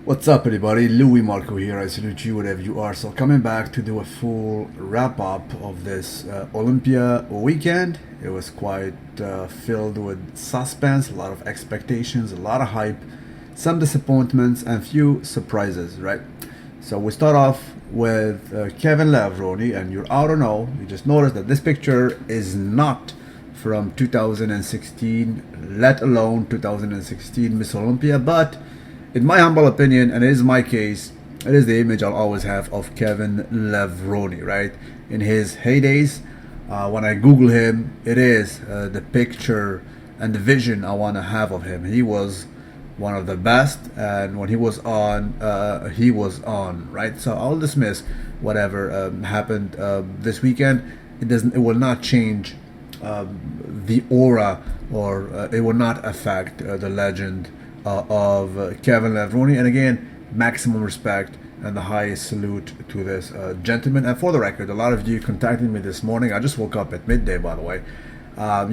What's up, everybody? Luimarco here. I salute you wherever you are. So, coming back to do a full wrap up of this Olympia weekend. It was quite filled with suspense, a lot of expectations, a lot of hype, some disappointments, and few surprises, right? So, we start off with Kevin Lavroni, and you're out or no, you just noticed that this picture is not from 2016, let alone 2016 Miss Olympia, but in my humble opinion, and it is my case, it is the image I'll always have of Kevin Lavroni, right? In his heydays, when I Google him, it is the picture and the vision I want to have of him. He was one of the best, and when he was on, right? So I'll dismiss whatever happened this weekend. It will not change the aura, or it will not affect the legend of Kevin Lavroni. And again, maximum respect and the highest salute to this gentleman. And for the record, a lot of you contacted me this morning. I just woke up at midday, by the way.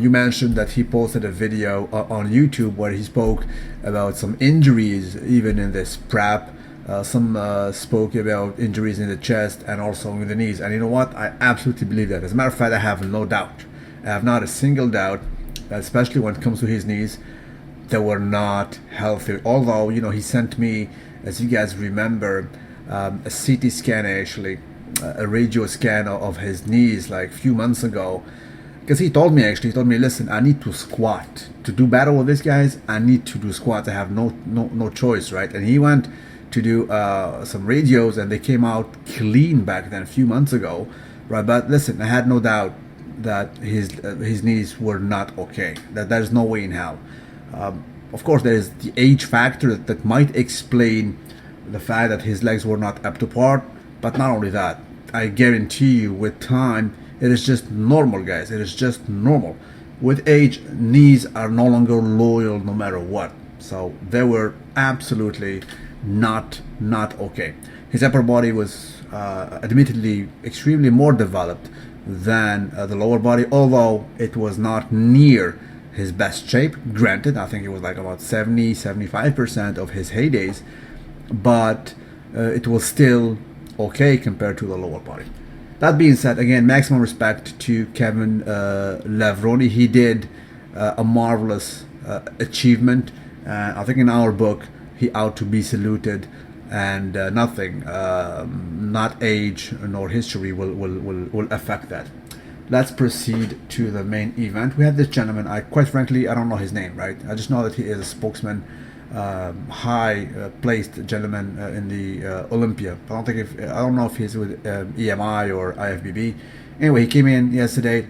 You mentioned that he posted a video on YouTube where he spoke about some injuries, even in this prep. Some spoke about injuries in the chest and also in the knees. And you know what? I absolutely believe that. As a matter of fact, I have no doubt. I have not a single doubt, especially when it comes to his knees, that were not healthy. Although, he sent me, as you guys remember, a CT scan, actually, a radio scan of his knees like a few months ago. Because he told me, listen, I need to squat. To do better with these guys, I need to do squats. I have no choice, right? And he went to do some radios, and they came out clean back then, a few months ago, right? But listen, I had no doubt that his knees were not okay. That there's no way in hell. Of course, there is the age factor that might explain the fact that his legs were not up to par. But not only that, I guarantee you, with time, it is just normal, guys. It is just normal. With age, knees are no longer loyal no matter what. So they were absolutely not okay. His upper body was admittedly extremely more developed than the lower body, although it was not near his best shape. Granted, I think it was like about 70-75% of his heydays, but it was still okay compared to the lower body. That being said, again, maximum respect to Kevin Lavroni. He did a marvelous achievement. I think in our book, he ought to be saluted, and nothing, not age nor history, will affect that. Let's proceed to the main event. We have this gentleman. Quite frankly, I don't know his name, right? I just know that he is a spokesman, high placed gentleman in the Olympia. I don't know if he's with EMI or IFBB. Anyway, he came in yesterday,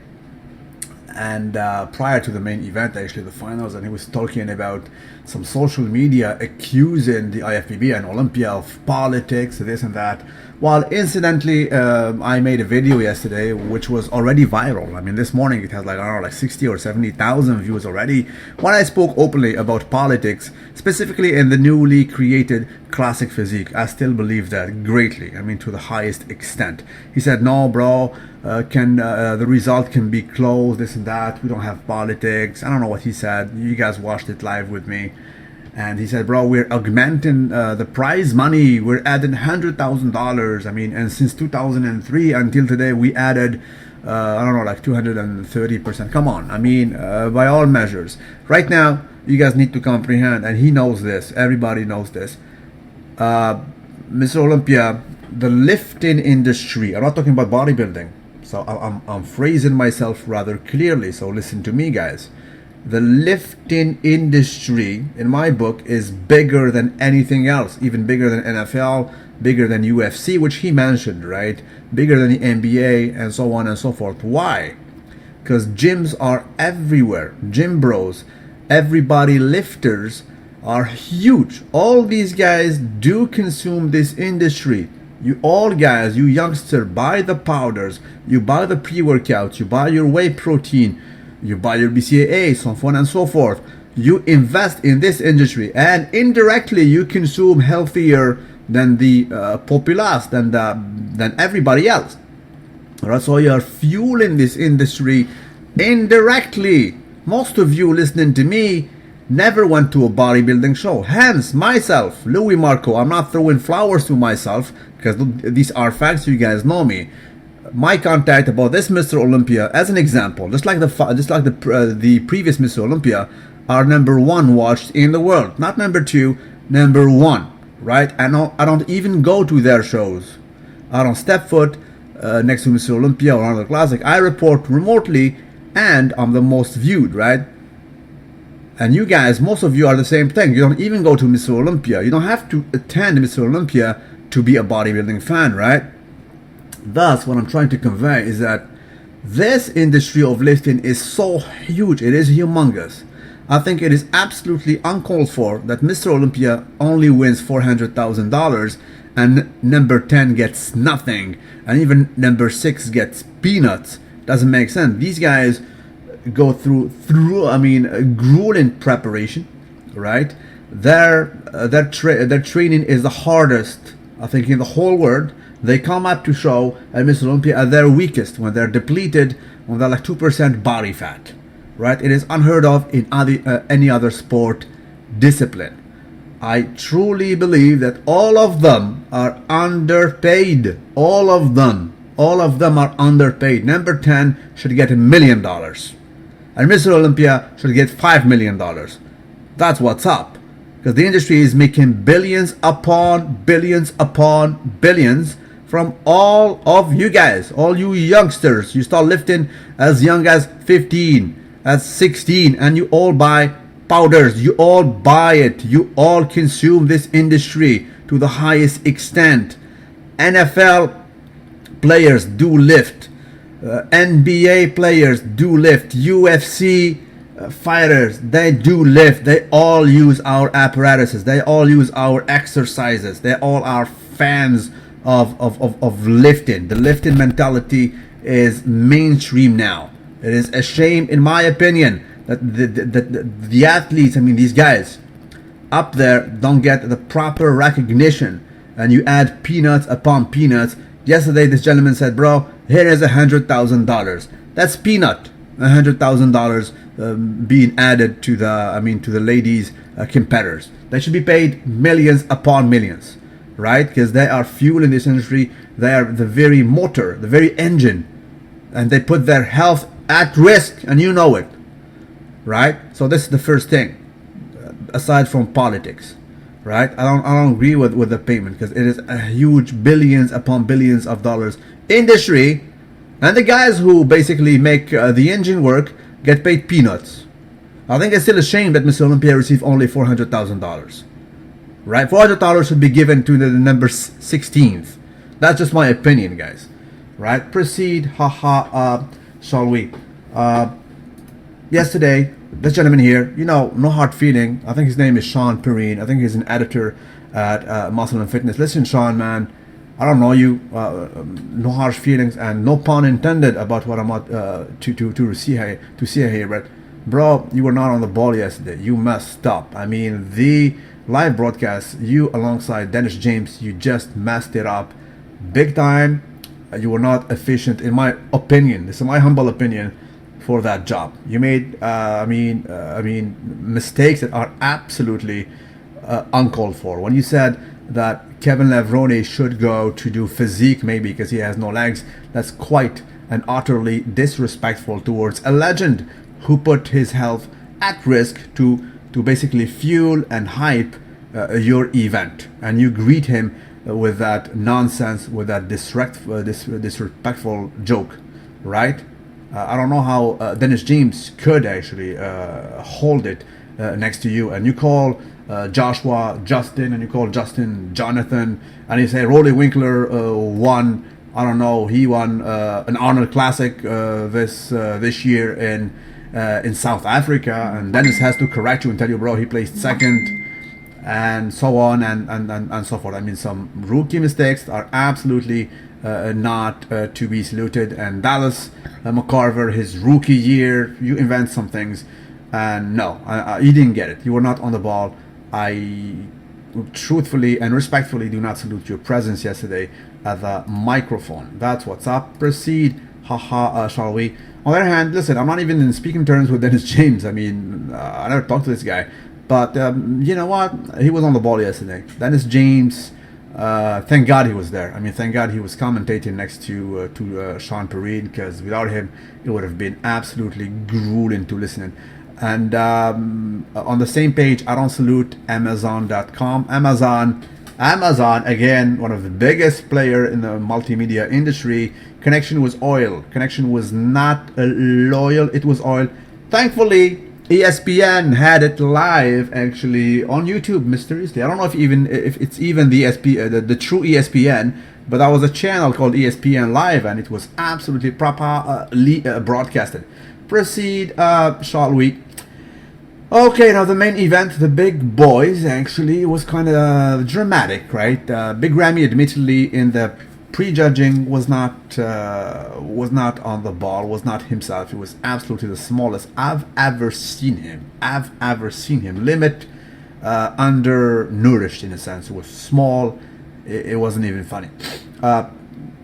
and prior to the main event, actually the finals, and he was talking about some social media accusing the IFBB and Olympia of politics, this and that. While incidentally, I made a video yesterday which was already viral. I mean, this morning it has like, I don't know, like 60 or 70,000 views already, when I spoke openly about politics, specifically in the newly created classic physique. I still believe that greatly, I mean, to the highest extent. He said, no, bro, the result can be close, this and that, we don't have politics. I don't know what he said. You guys watched it live with me. And he said, bro, we're augmenting the prize money. We're adding $100,000. I mean, and since 2003 until today, we added, I don't know, like 230%. Come on. I mean, by all measures. Right now, you guys need to comprehend, and he knows this. Everybody knows this. Mr. Olympia, the lifting industry, I'm not talking about bodybuilding. So I'm phrasing myself rather clearly. So listen to me, guys. The lifting industry, in my book, is bigger than anything else, even bigger than NFL, bigger than UFC, which he mentioned, right? Bigger than the NBA, and so on and so forth. Why? Because gyms are everywhere. Gym bros, everybody lifters are huge. All these guys do consume this industry. You all guys, you youngster, buy the powders, you buy the pre-workouts, you buy your whey protein, you buy your BCAA, so on and so forth. You invest in this industry, and indirectly you consume healthier than the populace, than everybody else. Alright, so you are fueling this industry indirectly. Most of you listening to me never went to a bodybuilding show. Hence, myself, Luimarco, I'm not throwing flowers to myself because these are facts. You guys know me. My contact about this Mr. Olympia, as an example, just like the previous Mr. Olympia, are number one watched in the world, not number two, number one, right? I don't even go to their shows. I don't step foot next to Mr. Olympia or another classic. I report remotely, and I'm the most viewed, right? And you guys, most of you are the same thing. You don't even go to Mr. Olympia. You don't have to attend Mr. Olympia to be a bodybuilding fan, right? Thus, what I'm trying to convey is that this industry of lifting is so huge. It is humongous. I think it is absolutely uncalled for that Mr. Olympia only wins $400,000 and number 10 gets nothing, and even number 6 gets peanuts. Doesn't make sense. These guys go through grueling preparation, right? Their training is the hardest, I think, in the whole world. They come up to show at Mr. Olympia at their weakest, when they're depleted, when they're like 2% body fat, right? It is unheard of in any other sport discipline. I truly believe that all of them are underpaid. All of them are underpaid. Number 10 should get $1 million, and Mr. Olympia should get $5 million. That's what's up, because the industry is making billions upon billions upon billions from all of you guys, all you youngsters. You start lifting as young as 15, as 16, and you all buy powders. You all buy it. You all consume this industry to the highest extent. NFL players do lift. NBA players do lift. UFC fighters, they do lift. They all use our apparatuses. They all use our exercises. They all are fans of lifting. The lifting mentality is mainstream now. It is a shame, in my opinion, that the athletes, these guys up there, don't get the proper recognition, and you add peanuts upon peanuts. Yesterday, this gentleman said, bro, here is $100,000. That's peanut. $100,000 being added to the ladies' competitors. They should be paid millions upon millions, right? Because they are fuel in this industry. They are the very motor, the very engine, and they put their health at risk, and you know it, right? So this is the first thing, aside from politics, right? I don't agree with the payment, because it is a huge billions upon billions of dollars industry, and the guys who basically make the engine work get paid peanuts. I think it's still a shame that Mr. Olympia received only $400,000, right? $400 should be given to the number 16th. That's just my opinion, guys, right? Proceed, shall we? Yesterday, this gentleman here, no hard feeling. I think his name is Shawn. I think he's an editor at Muscle and Fitness. Listen, Shawn, man, I don't know you. No harsh feelings, and no pun intended about what I'm about to see here. But bro, you were not on the ball yesterday. You messed up. The live broadcast, you alongside Dennis James, you just messed it up big time. You were not efficient, in my opinion. This is my humble opinion, for that job. You made mistakes that are absolutely uncalled for. When you said that Kevin Levrone should go to do physique, maybe because he has no legs, that's quite and utterly disrespectful towards a legend who put his health at risk to basically fuel and hype your event, and you greet him with that nonsense, with that disrespectful joke, right? I don't know how Dennis James could actually hold it next to you, and you call Joshua Justin, and you call Justin Jonathan, and you say Rolly Winkler won. I don't know. He won an Arnold Classic this year in South Africa, and Dennis has to correct you and tell you, bro, he placed second, and so on and so forth. Some rookie mistakes are absolutely not to be saluted. And Dallas McCarver, his rookie year, you invent some things, and no, you didn't get it. You were not on the ball. I truthfully and respectfully do not salute your presence yesterday at the microphone. That's what's up. Proceed, shall we? On the other hand, listen, I'm not even in speaking terms with Dennis James. I mean, I never talked to this guy. But you know what? He was on the ball yesterday. Dennis James, thank God he was there. I mean, thank God he was commentating next to Shawn, because without him, it would have been absolutely grueling to listen. And on the same page, I don't salute Amazon.com. Amazon, again, one of the biggest player in the multimedia industry. Connection was oil. Connection was not loyal. It was oil. Thankfully, ESPN had it live actually on YouTube mysteriously. I don't know if it's even the true ESPN, but that was a channel called ESPN Live, and it was absolutely properly broadcasted. Proceed, shall we? Okay, now the main event, the big boys, actually was kind of dramatic, right? Big Ramy, admittedly, in the prejudging was not on the ball, was not himself. He was absolutely the smallest I've ever seen him. Limit, undernourished in a sense. It was small. It wasn't even funny.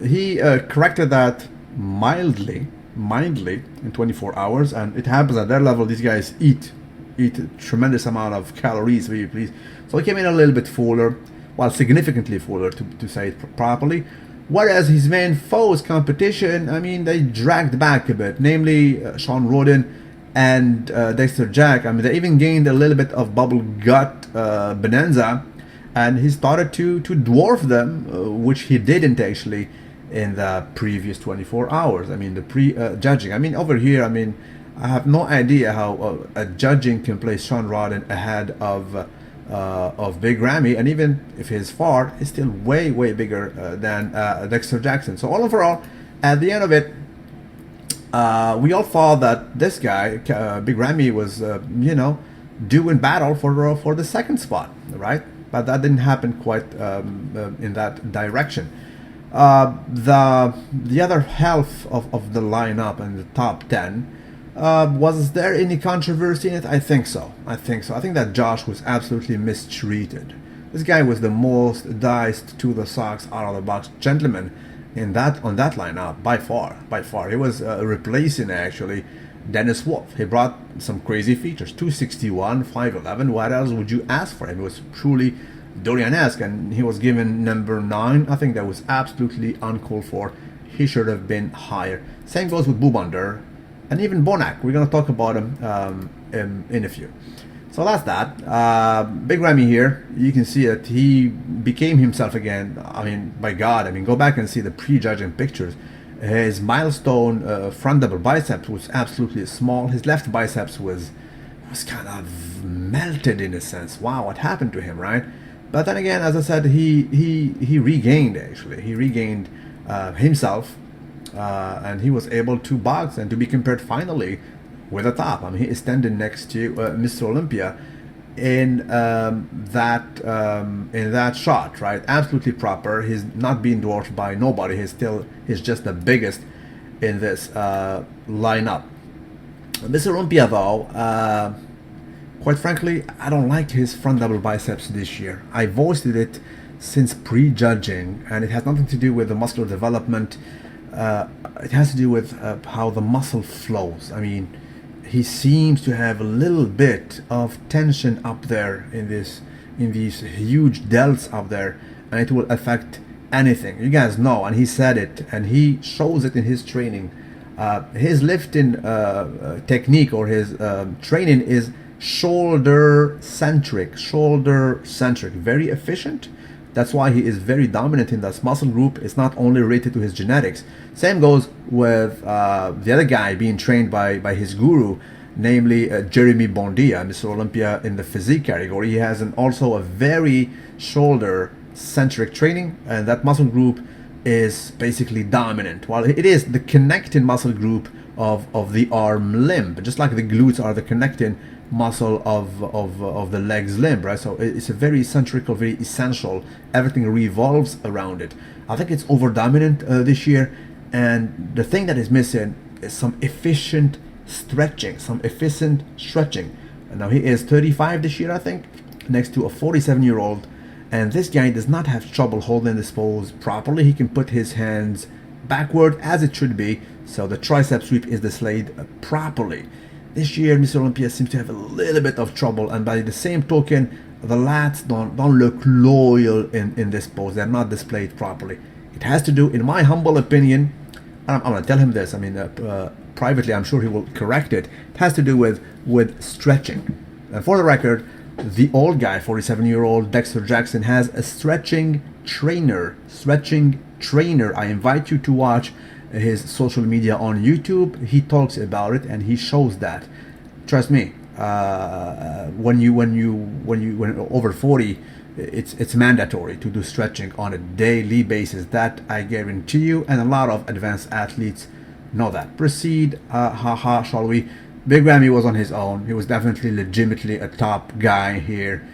He corrected that mildly in 24 hours, and it happens at their level. These guys eat a tremendous amount of calories, will you please. So he came in a little bit fuller, well, significantly fuller to say it properly. Whereas his main foes competition, I mean, they dragged back a bit, namely Shawn, Rhoden and Dexter Jackson. I mean, they even gained a little bit of bubble gut bonanza, and he started to dwarf them, which he didn't actually in the previous 24 hours. I mean, the pre-judging. I mean, over here, I mean, I have no idea how a judging can place Shawn Rhoden ahead of Big Ramy, and even if he's far, he's still way bigger than Dexter Jackson. So all overall, at the end of it, we all thought that this guy, Big Ramy, was due in battle for the second spot, right? But that didn't happen quite in that direction. The other half of the lineup and the top 10. Was there any controversy in it? I think so. I think that Josh was absolutely mistreated. This guy was the most diced to the socks out of the box gentleman on that lineup by far. He was replacing actually Dennis Wolf. He brought some crazy features. 261, 5'11". What else would you ask for him? It was truly Dorian-esque, and he was given number 9. I think that was absolutely uncalled for. He should have been higher. Same goes with Bubander. And even Bonac, we're going to talk about him in a few. So that's that. Big Ramy here, you can see that he became himself again. I mean, by God, I mean, go back and see the pre-judging pictures. His milestone front double biceps was absolutely small. His left biceps was kind of melted in a sense. Wow, what happened to him, right? But then again, as I said, he regained actually. He regained himself. And he was able to box and to be compared finally with the top. I mean, he is standing next to Mr. Olympia in that shot, right? Absolutely proper. He's not being dwarfed by nobody. He's just the biggest in this lineup. Mr. Olympia, though, quite frankly, I don't like his front double biceps this year. I voiced it since pre-judging, and it has nothing to do with the muscular development. It has to do with how the muscle flows. I mean, he seems to have a little bit of tension up there in these huge delts up there, and it will affect anything. You guys know, and he said it, and he shows it in his training. His lifting technique or his training is shoulder centric, very efficient. That's why he is very dominant in this muscle group. It's not only related to his genetics. Same goes with the other guy being trained by his guru, namely Jeremy Bondia, Mr. Olympia in the physique category. He has also a very shoulder-centric training, and that muscle group is basically dominant. While it is the connecting muscle group of the arm limb, just like the glutes are the connecting muscle of the legs limb, right? So it's a very centric or very essential. Everything revolves around it. I think it's over dominant this year, and the thing that is missing is some efficient stretching. And now he is 35 this year, I think, next to a 47-year-old, and this guy does not have trouble holding this pose properly. He can put his hands backward as it should be, So the tricep sweep is displayed properly. This year, Mr. Olympia seems to have a little bit of trouble, and by the same token, the lats don't look loyal in this pose. They're not displayed properly. It has to do, in my humble opinion, I'm going to tell him this, I mean, privately, I'm sure he will correct it. It has to do with stretching. And for the record, the old guy, 47-year-old Dexter Jackson, has a stretching trainer. I invite you to watch his social media on YouTube. He talks about it and he shows that. Trust me, when over 40, it's mandatory to do stretching on a daily basis. That I guarantee you, and a lot of advanced athletes know that. Proceed, shall we? Big Ramy was on his own. He was definitely legitimately a top guy here.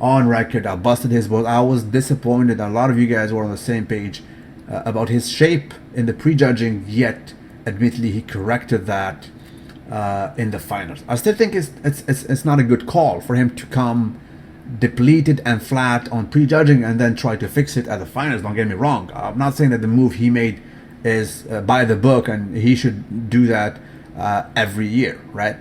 On record, I busted his balls. I was disappointed. A lot of you guys were on the same page about his shape in the prejudging, yet admittedly he corrected that in the finals. I still think it's not a good call for him to come depleted and flat on prejudging and then try to fix it at the finals. Don't get me wrong. I'm not saying that the move he made is by the book and he should do that every year, right?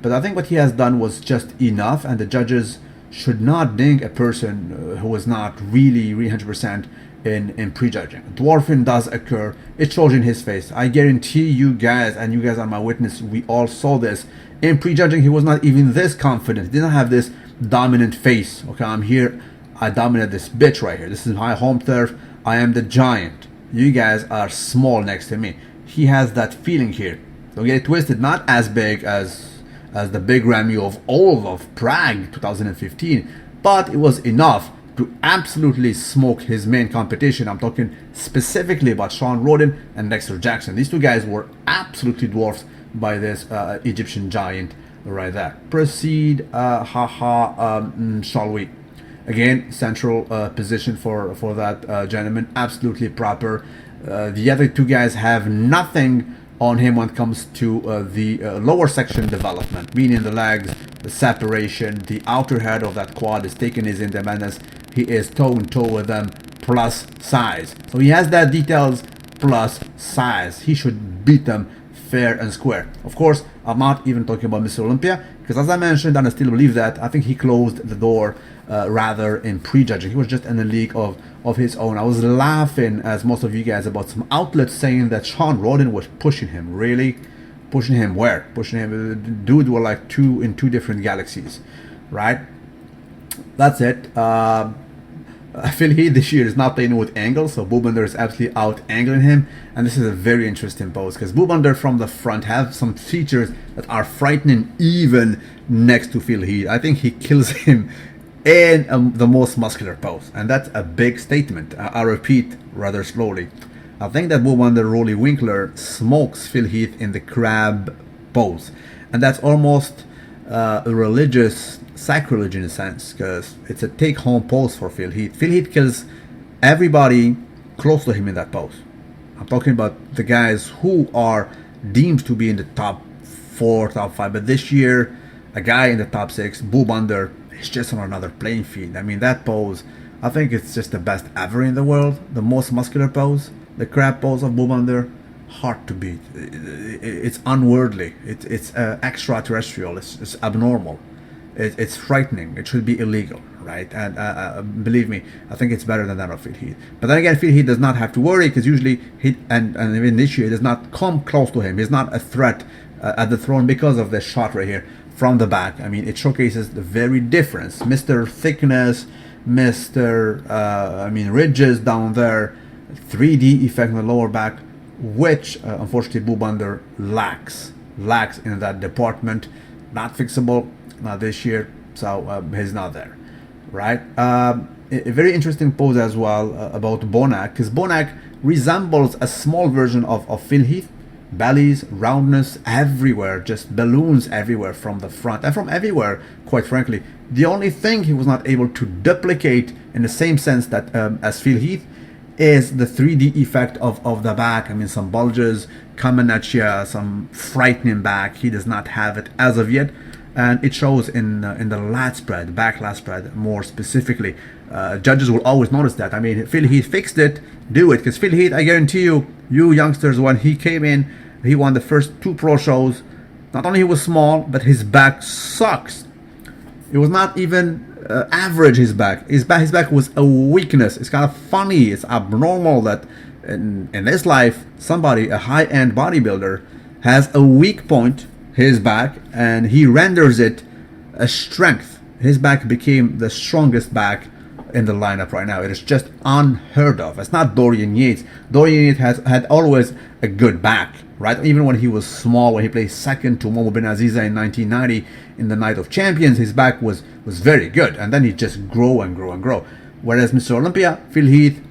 But I think what he has done was just enough, and the judges should not ding a person who was not really 100% in prejudging. Dwarfing does occur. It shows in his face. I guarantee you guys, and you guys are my witness, we all saw this. In prejudging, he was not even this confident. He didn't have this dominant face. Okay, I'm here. I dominate this bitch right here. This is my home turf. I am the giant. You guys are small next to me. He has that feeling here. Don't get it twisted. Not as big as the big Ramy of all of Prague 2015, but it was enough to absolutely smoke his main competition. I'm talking specifically about Shawn, Rhoden, and Dexter Jackson. These two guys were absolutely dwarfed by this Egyptian giant right there. Proceed, shall we? Again, central position for that gentleman, absolutely proper. The other two guys have nothing on him when it comes to the lower section development, meaning the legs, the separation, the outer head of that quad is taking his independence. He is toe-to-toe with them, plus size. So he has that details plus size. He should beat them fair and square. Of course, I'm not even talking about Mr. Olympia, because as I mentioned, and I still believe that, I think he closed the door rather in prejudging. He was just in a league of his own. I was laughing, as most of you guys, about some outlets saying that Shawn Rhoden was pushing him. Really? Pushing him where? Pushing him? Dude were like in two different galaxies, right? That's it. Phil Heath this year is not playing with angles, so Boobander is absolutely out-angling him, and this is a very interesting pose, because Boobander from the front have some features that are frightening even next to Phil Heath. I think he kills him in the most muscular pose, and that's a big statement. I repeat rather slowly. I think that Boobander Rolly Winkler smokes Phil Heath in the crab pose, and that's almost a religious sacrilege in a sense, because it's a take-home pose for Phil Heath. Phil Heath kills everybody close to him in that pose. I'm talking about the guys who are deemed to be in the top 4, top 5, but this year, a guy in the top 6, Boobander, is just on another playing field. I mean, that pose, I think it's just the best ever in the world. The most muscular pose, the crab pose of Boobander, hard to beat. It's unworldly. It's extraterrestrial. It's abnormal. It's frightening. It should be illegal, right? And believe me, I think it's better than that of Phil Heath. But then again, Phil Heath does not have to worry, because usually and even this year, he does not come close to him. He's not a threat at the throne because of this shot right here from the back. I mean, it showcases the very difference. Mr. Thickness, Mr. Ridges down there, 3D effect on the lower back, which unfortunately Boobander lacks in that department. Not fixable, not this year, so he's not there, right? A very interesting pose as well about Bonac, because Bonac resembles a small version of Phil Heath. Bellies, roundness everywhere, just balloons everywhere from the front and from everywhere, quite frankly. The only thing he was not able to duplicate in the same sense that as Phil Heath is the 3D effect of the back. I mean, some bulges coming at you, some frightening back. He does not have it as of yet, and it shows in the lat spread, back lat spread more specifically. Judges will always notice that. I mean, Phil Heath fixed it. Do it, because Phil Heath, I guarantee you, you youngsters, when he came in He won the first 2 pro shows. Not only he was small, but his back sucks. It was not even average. His back was a weakness. It's kind of funny. It's abnormal that in this life, somebody, a high-end bodybuilder, has a weak point, his back, and he renders it a strength. His back became the strongest back in the lineup right now. It is just unheard of. It's not Dorian Yates. Dorian Yates had always a good back, right? Even when he was small, when he played second to Momo Benaziza in 1990 in the Night of Champions, his back was very good, and then he just grow and grow and grow. Whereas Mr. Olympia, Phil Heath,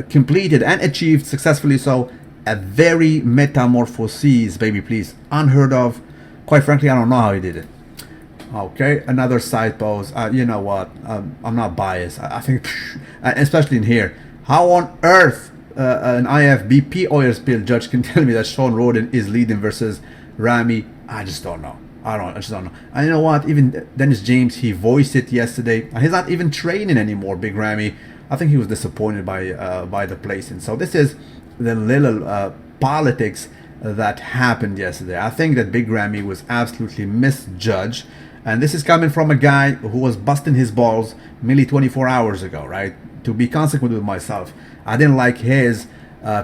completed and achieved successfully so a very metamorphoses, baby, please, unheard of. Quite frankly, I don't know how he did it. Okay, another side pose. You know what? I'm not biased. I think, especially in here, how on earth an IFBB oil spill judge can tell me that Shawn Rhoden is leading versus Ramy? I just don't know. I just don't know. And you know what? Even Dennis James, he voiced it yesterday. He's not even training anymore, Big Ramy. I think he was disappointed by the placing. So this is the little politics that happened yesterday. I think that Big Ramy was absolutely misjudged. And this is coming from a guy who was busting his balls merely 24 hours ago, right? To be consequent with myself, I didn't like his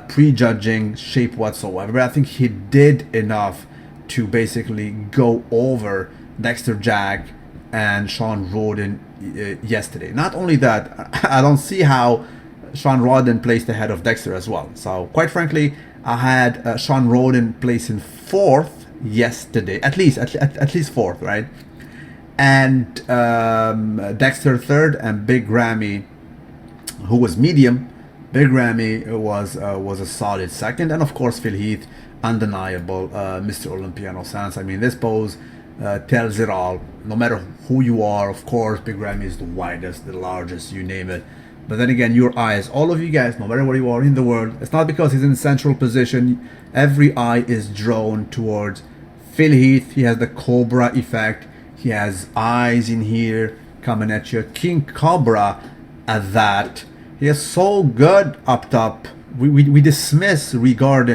prejudging shape whatsoever. But I think he did enough to basically go over Dexter Jack and Shawn Rhoden yesterday. Not only that, I don't see how Shawn Rhoden placed ahead of Dexter as well. So quite frankly, I had Shawn Rhoden placing 4th yesterday, at least 4th, right? And Dexter 3rd, and Big Ramy, who was medium. Big Ramy was a solid 2nd, and of course Phil Heath, undeniable, Mr. Olympia, no sense. I mean, this pose tells it all. No matter who you are, of course, Big Ramy is the widest, the largest, you name it. But then again, your eyes, all of you guys, no matter where you are in the world, it's not because he's in central position. Every eye is drawn towards Phil Heath. He has the Cobra effect. He has eyes in here coming at you. King Cobra at that. He is so good up top. We disregard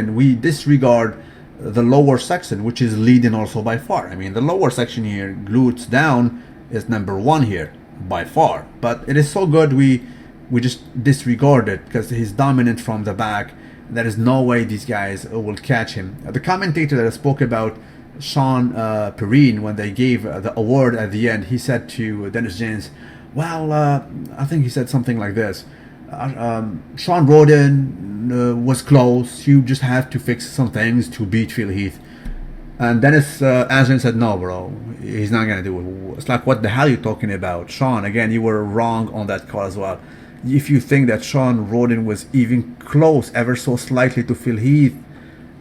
the lower section, which is leading also by far. I mean, the lower section here, glutes down, is number 1 here by far. But it is so good we just disregard it because he's dominant from the back. There is no way these guys will catch him. The commentator that I spoke about, Shawn Perrine, when they gave the award at the end, he said to Dennis James, well, I think he said something like this. Shawn Rhoden was close. You just have to fix some things to beat Phil Heath. And Dennis James said, no, bro, he's not going to do it. It's like, what the hell are you talking about? Shawn, again, you were wrong on that call as well. If you think that Shawn Rhoden was even close, ever so slightly, to Phil Heath,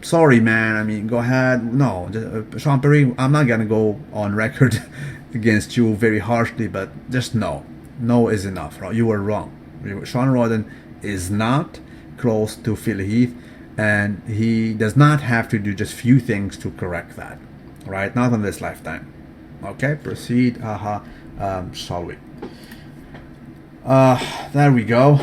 sorry, man. I mean, go ahead. No, Shawn Perrine, I'm not going to go on record against you very harshly, but just no. No is enough. Right? You were wrong. Shawn Rhoden is not close to Phil Heath, and he does not have to do just few things to correct that. Right? Not in this lifetime. Okay, proceed. Shall we? There we go.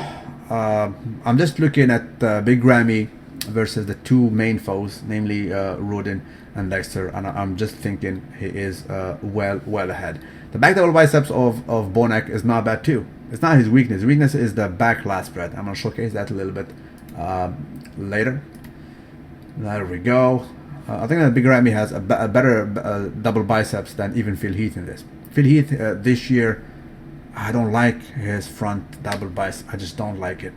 I'm just looking at Big Ramy versus the 2 main foes, namely Rhoden and Dexter, and I'm just thinking he is well ahead. The back double biceps of Bonac is not bad too. It's not his weakness. His weakness is the back lat spread. I'm gonna showcase that a little bit later. There we go. I think that Big Ramy has a better double biceps than even Phil Heath in this. Phil Heath this year, I don't like his front double bicep. I just don't like it.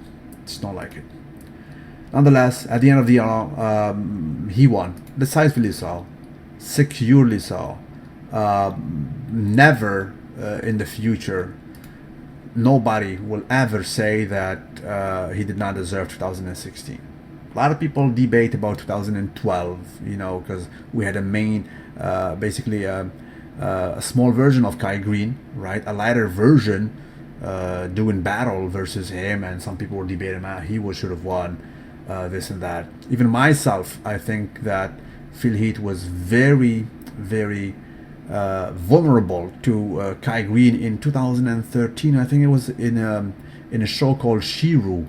Nonetheless, at the end of the year, he won decisively so, securely so. Never in the future, nobody will ever say that he did not deserve 2016. A lot of people debate about 2012, you know, because we had a main, basically a small version of Kai Green, right? A lighter version doing battle versus him, and some people were debating, he should have won this and that. Even myself, I think that Phil Heath was very, very vulnerable to Kai Green in 2013. I think it was in a show called Shiru,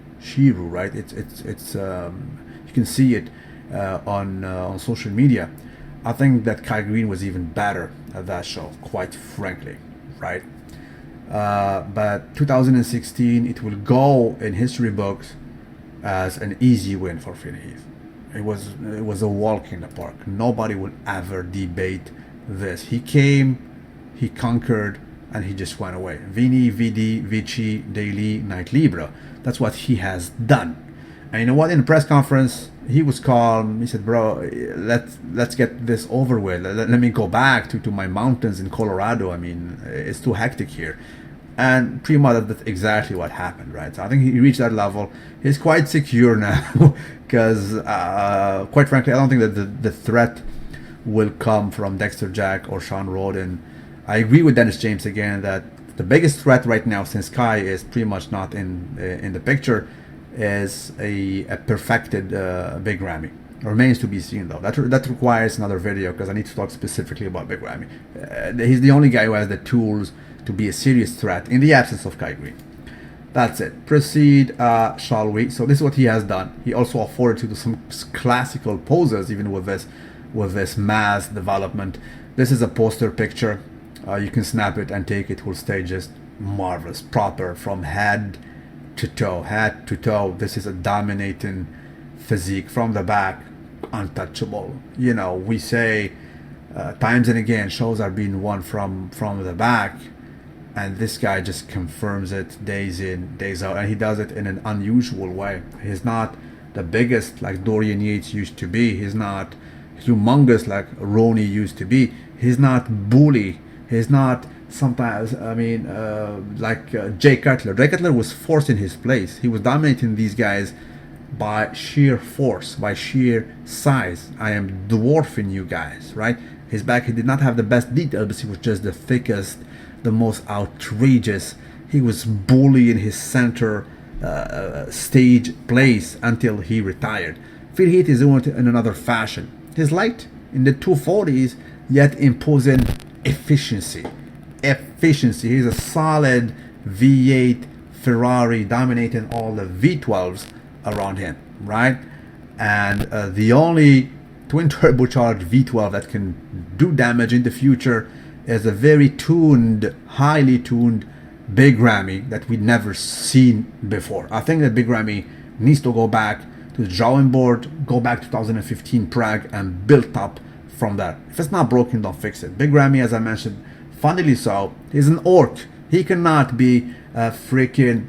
right? It's you can see it on social media. I think that Kai Green was even better at that show, quite frankly, right? But 2016, it will go in history books as an easy win for Phil Heath. It was a walk in the park. Nobody will ever debate this. He came, he conquered, and he just went away. Vini, Vidi, Vici, Daily, Night Libra. That's what he has done. And you know what? In the press conference, he was calm. He said, "Bro, let's get this over with. Let me go back to my mountains in Colorado. I mean, it's too hectic here." And pretty much that's exactly what happened, right? So I think he reached that level. He's quite secure now, because quite frankly, I don't think that the threat will come from Dexter Jack or Shawn Rhoden. I agree with Dennis James again that the biggest threat right now, since Kai is pretty much not in the picture, is a perfected Big Ramy. Remains to be seen though. That requires another video, because I need to talk specifically about Big Ramy. He's the only guy who has the tools to be a serious threat in the absence of Kai Green. That's it. Proceed, shall we? So this is what he has done. He also afforded to do some classical poses, even with this mass development. This is a poster picture. You can snap it and take it. It will stay just marvelous, proper from head to toe. Head to toe. This is a dominating physique from the back, untouchable. You know, we say times and again, shows are being won from the back, and this guy just confirms it days in, days out, and he does it in an unusual way. He's not the biggest like Dorian Yates used to be. He's not humongous like Ronnie used to be. He's not bully. He's not sometimes, like Jay Cutler. Jay Cutler was forcing his place. He was dominating these guys by sheer force, by sheer size. I am dwarfing you guys, right? His back, he did not have the best detail, but he was just the thickest, the most outrageous. He was bullying his center stage place until he retired. Phil Heath is doing it in another fashion. He's light in the 240s, yet imposing efficiency. He's a solid V8 Ferrari dominating all the V12s around him, right? And the only twin turbocharged V12 that can do damage in the future is a very tuned, highly tuned Big Ramy that we'd never seen before. I think that Big Ramy needs to go back to the drawing board, go back to 2015 Prague and build up from that. If it's not broken, don't fix it. Big Ramy, as I mentioned, funnily so, is an orc. He cannot be a freaking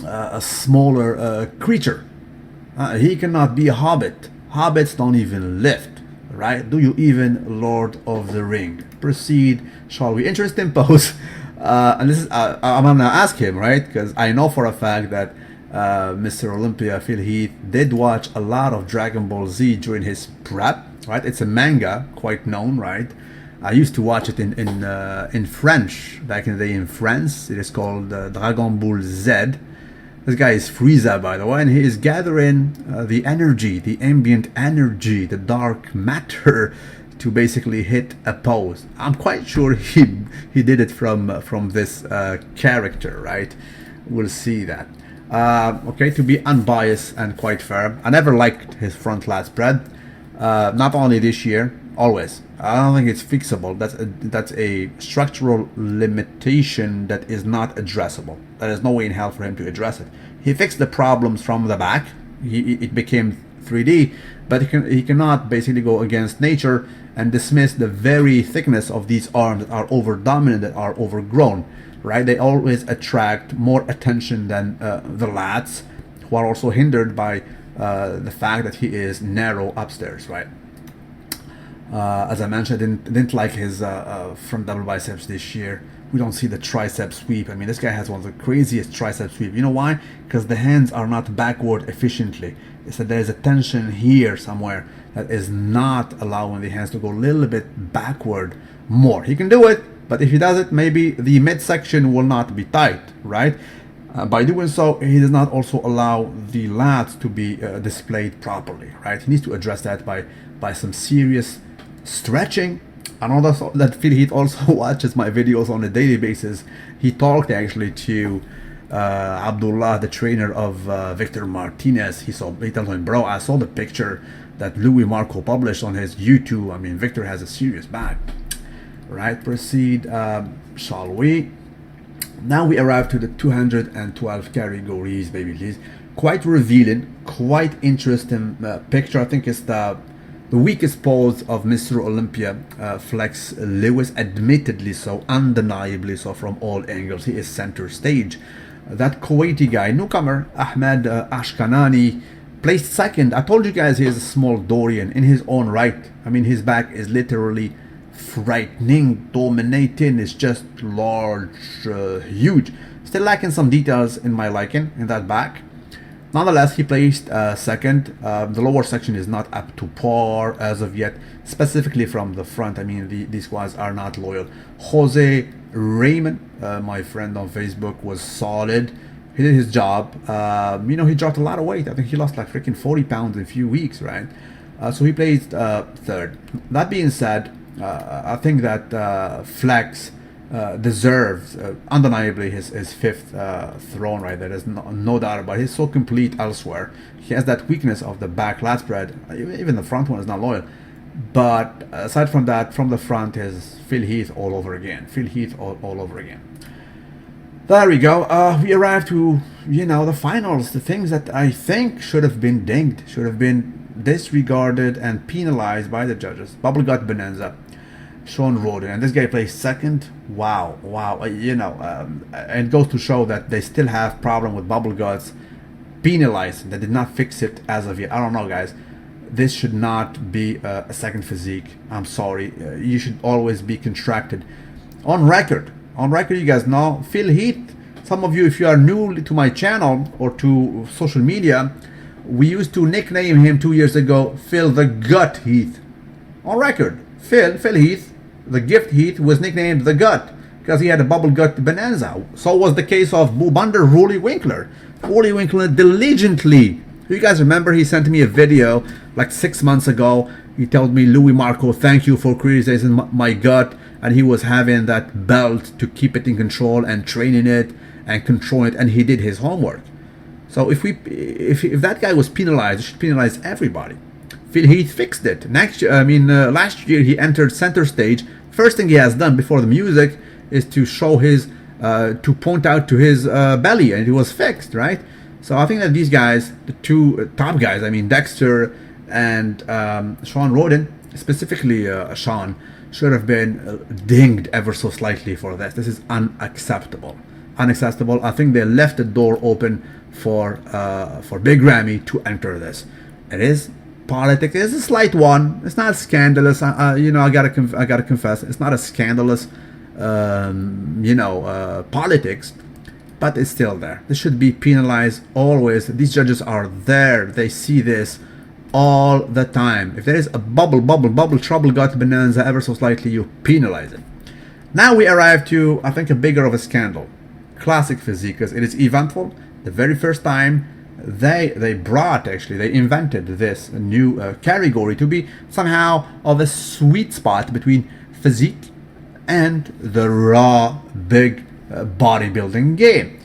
a smaller creature. He cannot be a hobbit. Hobbits don't even lift, right? Do you even Lord of the Ring? Proceed, shall we? Interesting pose. And this is I'm gonna ask him, right? Because I know for a fact that Mr. Olympia, Phil Heath, did watch a lot of Dragon Ball Z during his prep, right? It's a manga, quite known, right? I used to watch it in French back in the day in France. It is called Dragon Ball Z. This guy is Frieza, by the way, and he is gathering the energy, the ambient energy, the dark matter to basically hit a pose. I'm quite sure he did it from this character, right? We'll see that. Okay, to be unbiased and quite fair, I never liked his front lat spread. Not only this year, always. I don't think it's fixable. That's a structural limitation that is not addressable. There is no way in hell for him to address it. He fixed the problems from the back. It became 3D, but he cannot basically go against nature and dismiss the very thickness of these arms that are over dominant, that are overgrown, right? They always attract more attention than the lats, who are also hindered by the fact that he is narrow upstairs, right? As I mentioned, I didn't like his front double biceps this year. We don't see the tricep sweep. I mean, this guy has one of the craziest tricep sweep. You know why? Because the hands are not backward efficiently. It's that there's a tension here somewhere that is not allowing the hands to go a little bit backward more. He can do it, but if he does it, maybe the midsection will not be tight, right? By doing so, he does not also allow the lats to be displayed properly, right? He needs to address that by some serious stretching. I know that Phil Heath also watches my videos on a daily basis. He talked actually to Abdullah, the trainer of Victor Martinez, he told him, bro, I saw the picture that Luimarco published on his YouTube. I mean, Victor has a serious back. Right, proceed, shall we? Now we arrive to the 212 categories, baby please. Quite revealing, quite interesting picture. I think it's the weakest pose of Mr. Olympia, Flex Lewis, admittedly so, undeniably so from all angles. He is center stage. That Kuwaiti guy, newcomer, Ahmed Ashkanani, placed second. I told you guys he is a small Dorian in his own right. I mean, his back is literally frightening, dominating. It's just large, huge. Still lacking some details in my liking in that back. Nonetheless, he placed second. The lower section is not up to par as of yet, specifically from the front. I mean, these guys are not loyal. Jose Raymond, my friend on Facebook, was solid. He did his job. You know, he dropped a lot of weight. I think he lost like freaking 40 pounds in a few weeks, right? So he placed third. That being said, I think that Flex deserves undeniably his fifth throne right there. There's no doubt about it. He's so complete elsewhere. He has that weakness of the back lat spread. Even the front one is not loyal. But aside from that, from the front is Phil Heath all over again. Phil Heath all over again. There we go. We arrived to, you know, the finals. The things that I think should have been dinged, should have been disregarded and penalized by the judges. Bubblegut Bonanza, Shawn Rhoden, and this guy plays second. Wow. You know, and it goes to show that they still have problem with bubble guts penalized. They did not fix it as of yet. I don't know, guys. This should not be a second physique. I'm sorry. You should always be contracted. On record, you guys know, Phil Heath. Some of you, if you are new to my channel or to social media, we used to nickname him 2 years ago, Phil the Gut Heath. On record, Phil Heath, the Gift Heath, was nicknamed the Gut because he had a bubble gut bonanza. So was the case of Boobunder Wooly Winkler. Wooly Winkler diligently. You guys remember he sent me a video like 6 months ago. He told me, Luimarco, thank you for criticizing my gut. And he was having that belt to keep it in control and training it and controlling it. And he did his homework. So if that guy was penalized, it should penalize everybody. Phil Heath fixed it. Last year he entered center stage. First thing he has done before the music is to show his, to point out to his belly, and it was fixed, right? So I think that these guys, the two top guys, I mean Dexter and Shawn Rhoden, specifically Shawn, should have been dinged ever so slightly for this. This is unacceptable. Unacceptable. I think they left the door open for Big Ramy to enter this. It is politics. It is a slight one. It's not scandalous. You know, I gotta confess, it's not a scandalous, politics, but it's still there. This should be penalized always. These judges are there. They see this all the time. If there is a bubble trouble gut bonanza ever so slightly, you penalize it. Now we arrive to, I think, a bigger of a scandal. Classic physique, because it is eventful. The very first time they invented this new category to be somehow of a sweet spot between physique and the raw big bodybuilding game.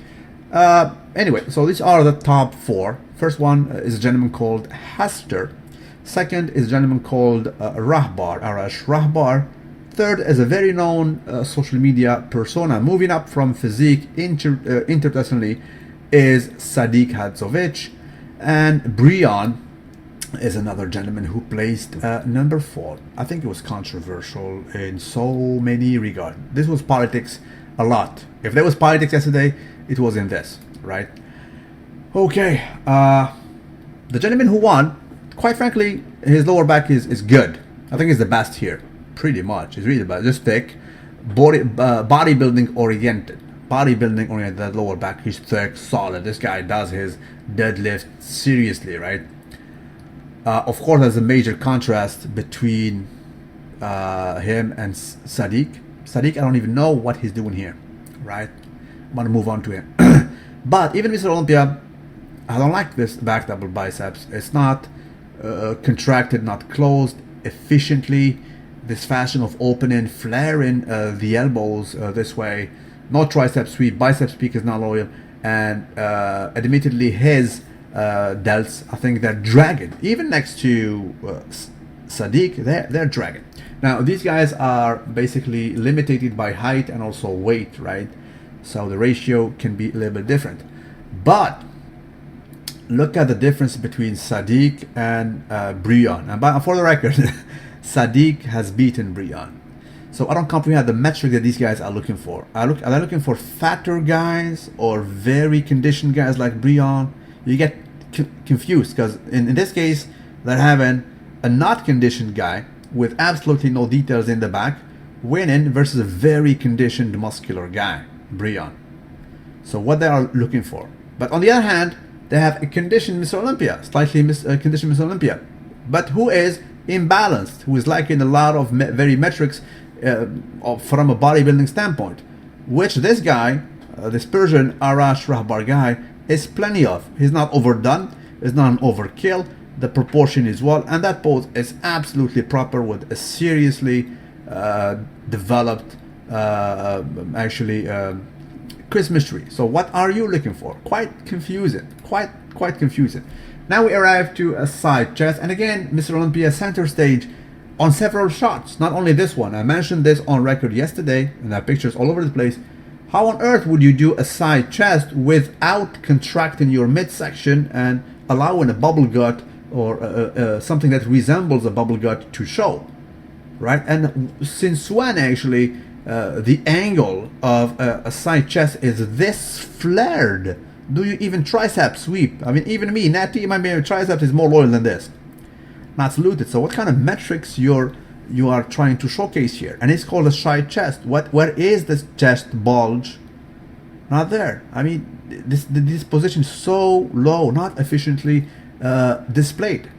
Anyway, so these are the top four. First one is a gentleman called Hester. Second is a gentleman called Arash Rahbar. Third is a very known social media persona. Moving up from physique internationally is Sadiq Hadzovic, and Brian is another gentleman who placed number 4. I think it was controversial in so many regards. This was politics a lot. If there was politics yesterday, it was in this, right? Okay, the gentleman who won, quite frankly, his lower back is good. I think he's the best here, pretty much. He's really bad, just thick, bodybuilding oriented. That lower back, he's thick, solid. This guy does his deadlift seriously, right? Of course, there's a major contrast between him and Sadiq. Sadiq, I don't even know what he's doing here, right? I'm gonna move on to him. But even Mr. Olympia, I don't like this back double biceps. It's not contracted, not closed efficiently. This fashion of opening, flaring the elbows this way. No tricep sweep, bicep peak is not loyal. and admittedly his delts, I think they're dragging. Even next to Sadiq, they're dragging. Now these guys are basically limited by height and also weight, right? So the ratio can be a little bit different. But look at the difference between Sadiq and Brion. And for the record, Sadiq has beaten Brion. So I don't comprehend the metric that these guys are looking for. Are they looking for fatter guys or very conditioned guys like Brion? You get confused because in this case, they're having a not conditioned guy with absolutely no details in the back winning versus a very conditioned muscular guy, Brion. So what they are looking for. But on the other hand, they have a conditioned Mr. Olympia, slightly conditioned Mr. Olympia, but who is imbalanced, who is lacking a lot of very metrics from a bodybuilding standpoint, which this guy, this Persian Arash Rahbar guy, is plenty of. He's not overdone, he's not an overkill, the proportion is well, and that pose is absolutely proper with a seriously developed Chris Mystery. So what are you looking for? Quite confusing, quite confusing. Now we arrive to a side chest, and again Mr. Olympia center stage on several shots, not only this one. I mentioned this on record yesterday, and I have pictures all over the place. How on earth would you do a side chest without contracting your midsection and allowing a bubble gut or something that resembles a bubble gut to show, right? And since when actually the angle of a side chest is this flared? Do you even tricep sweep? I mean, even me, Natty, my tricep is more loyal than this. Not saluted. So what kind of metrics you are trying to showcase here? And it's called a side chest. Where is this chest bulge? Not there. I mean, this position is so low, not efficiently displayed,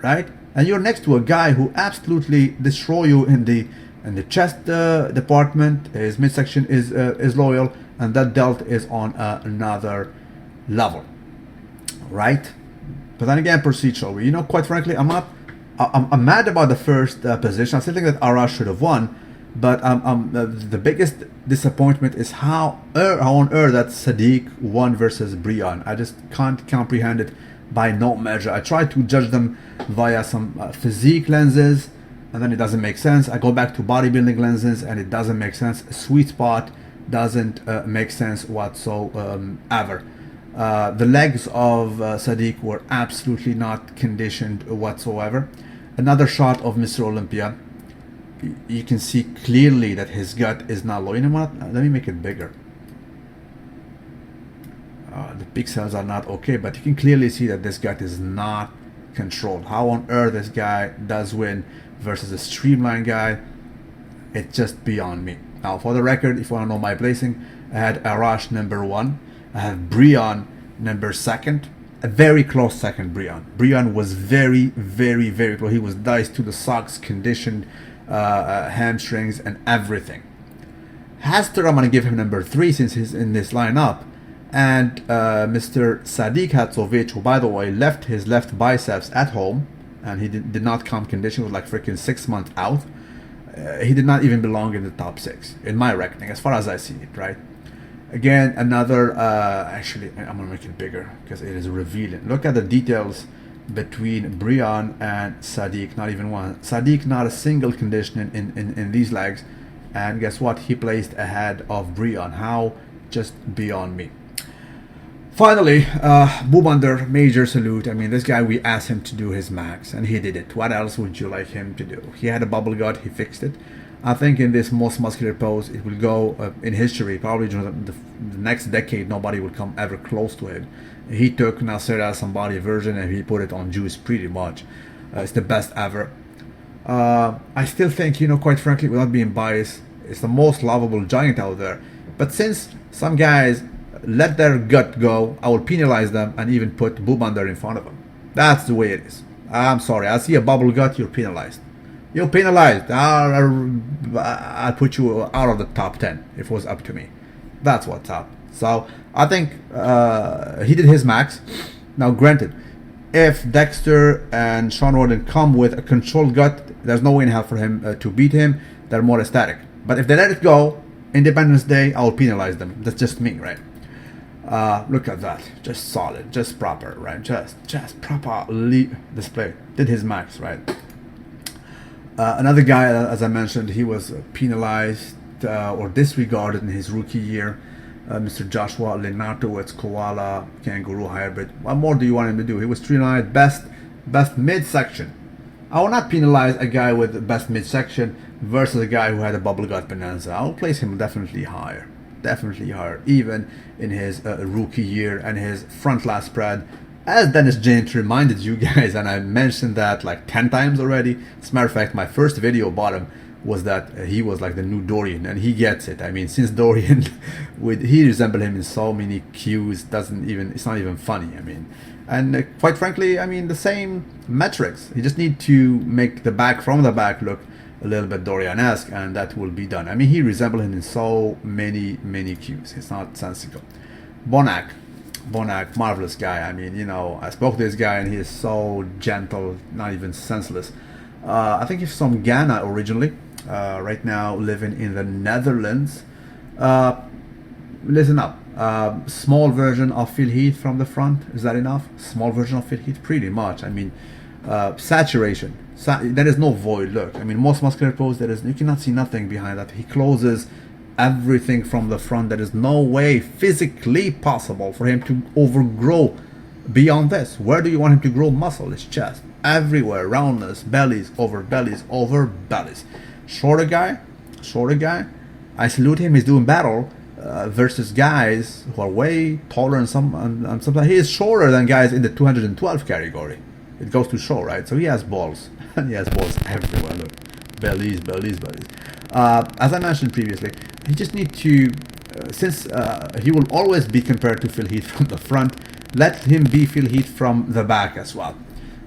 right? And you're next to a guy who absolutely destroy you in the chest department. His midsection is loyal, and that delt is on another level, right? But then again, procedural. You know, quite frankly, I'm mad about the first position. I still think that Arash should have won, but the biggest disappointment is how on earth that Sadiq won versus Brion. I just can't comprehend it by no measure. I try to judge them via some physique lenses, and then it doesn't make sense. I go back to bodybuilding lenses, and it doesn't make sense. A sweet spot doesn't make sense whatsoever. The legs of Sadiq were absolutely not conditioned whatsoever. Another shot of Mr. Olympia. You can see clearly that his gut is not low. You know what? Let me make it bigger. The pixels are not okay, but you can clearly see that this gut is not controlled. How on earth this guy does win versus a streamlined guy, it's just beyond me. Now, for the record, if you want to know my placing, I had Arash number 1. I have Brion number 2nd. A very close second, Brion. Brion was very close. He was diced to the socks, conditioned, hamstrings, and everything. Hester, I'm going to give him number 3 since he's in this lineup. And Mr. Sadiq Hatzovic, who by the way left his left biceps at home, and he did not come conditioned, was like freaking 6 months out. He did not even belong in the top 6 in my reckoning, as far as I see it, right? Again, another, actually, I'm gonna make it bigger because it is revealing. Look at the details between Brion and Sadiq, not even one. Sadiq, not a single condition in these legs, and guess what? He placed ahead of Brion. How? Just beyond me. Finally, Bubander, major salute. I mean, this guy, we asked him to do his max, and he did it. What else would you like him to do? He had a bubble gut, he fixed it. I think in this most muscular pose, it will go in history. Probably during the next decade, nobody will come ever close to it. He took Nasser Al-Sambari version and he put it on Juice pretty much. It's the best ever. I still think, quite frankly, without being biased, it's the most lovable giant out there. But since some guys let their gut go, I will penalize them and even put Bubander in front of them. That's the way it is. I'm sorry. I see a bubble gut, you're penalized. You're penalized. I'll put you out of the top 10 if it was up to me. That's what's up. So I think he did his max. Now, granted, if Dexter and Shawn Rhoden come with a controlled gut, there's no way in hell for him to beat him. They're more aesthetic. But if they let it go, Independence Day, I'll penalize them. That's just me, right? Look at that, just solid, just proper, right? Just properly displayed. Did his max, right? Another guy, as I mentioned, he was penalized or disregarded in his rookie year. Mr. Joshua Lenartowicz, Koala Kangaroo Hybrid. What more do you want him to do? He was 3-9 best midsection. I will not penalize a guy with the best midsection versus a guy who had a bubble gut bonanza. I will place him definitely higher, even in his rookie year and his front lat spread. As Dennis James reminded you guys, and I mentioned that like 10 times already. As a matter of fact, my first video about him was that he was like the new Dorian, and he gets it. I mean, since Dorian, he resembled him in so many cues. It's not even funny. I mean, and quite frankly, I mean, the same metrics. You just need to make the back from the back look a little bit Dorian-esque, and that will be done. I mean, he resembled him in so many cues. It's not sensical. Bonac, marvelous guy. I mean, you know, I spoke to this guy, and he is so gentle, not even senseless. I think he's from Ghana originally. Right now living in the Netherlands. Listen up. Small version of Phil Heath from the front. Is that enough? Small version of Phil Heath? Pretty much. I mean, saturation. There is no void. Look, I mean, most muscular pose, you cannot see nothing behind that. He closes everything from the front. There is no way physically possible for him to overgrow beyond this. Where do you want him to grow muscle? His chest. Everywhere. Roundness, bellies, over bellies, over bellies. Shorter guy. I salute him. He's doing battle versus guys who are way taller and sometimes he is shorter than guys in the 212 category. It goes to show, right? So he has balls. He has balls everywhere. Look, bellies. As I mentioned previously, he just needs to, since he will always be compared to Phil Heath from the front, let him be Phil Heath from the back as well.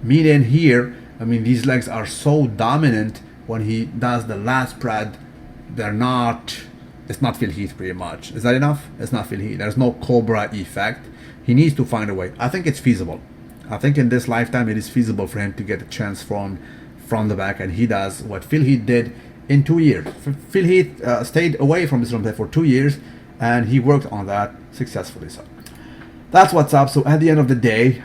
Meaning here, I mean, these legs are so dominant. When he does the lat spread, it's not Phil Heath pretty much. Is that enough? It's not Phil Heath. There's no Cobra effect. He needs to find a way. I think it's feasible. I think in this lifetime it is feasible for him to get a chance from the back, and he does what Phil Heath did in 2 years. Phil Heath stayed away from his Olympia for 2 years, and he worked on that successfully. So that's what's up. So at the end of the day,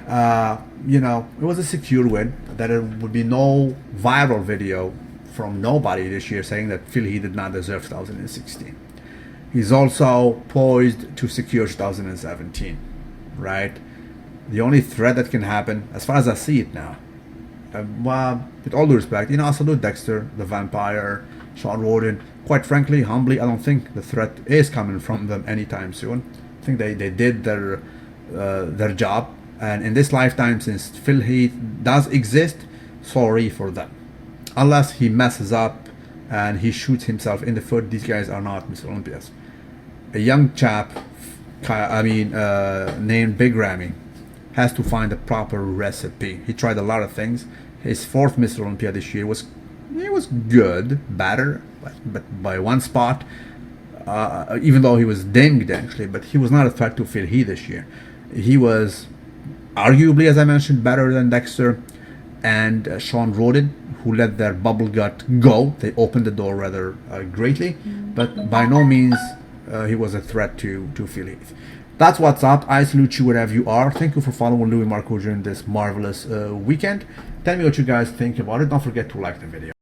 you know, it was a secure win. That there would be no viral video from nobody this year saying that Phil Heath did not deserve 2016. He's also poised to secure 2017, right? The only threat that can happen, as far as I see it now, well, with all due respect, you know, I salute Dexter, the Vampire, Shawn, Rhoden. Quite frankly, humbly, I don't think the threat is coming from them anytime soon. I think they did their job, and in this lifetime, since Phil Heath does exist, sorry for them. Unless he messes up and he shoots himself in the foot, these guys are not Mr. Olympias. A young chap, named Big Ramy, has to find a proper recipe. He tried a lot of things. His fourth Mr. Olympia this year was good, better, but by one spot. Even though he was dinged actually, but he was not a threat to Phil Heath this year. He was arguably, as I mentioned, better than Dexter and Shawn Rhoden, who let their bubble gut go. They opened the door rather greatly, but by no means he was a threat to Phil Heath. That's what's up. I salute you wherever you are. Thank you for following Luimarco during this marvelous weekend. Tell me what you guys think about it. Don't forget to like the video.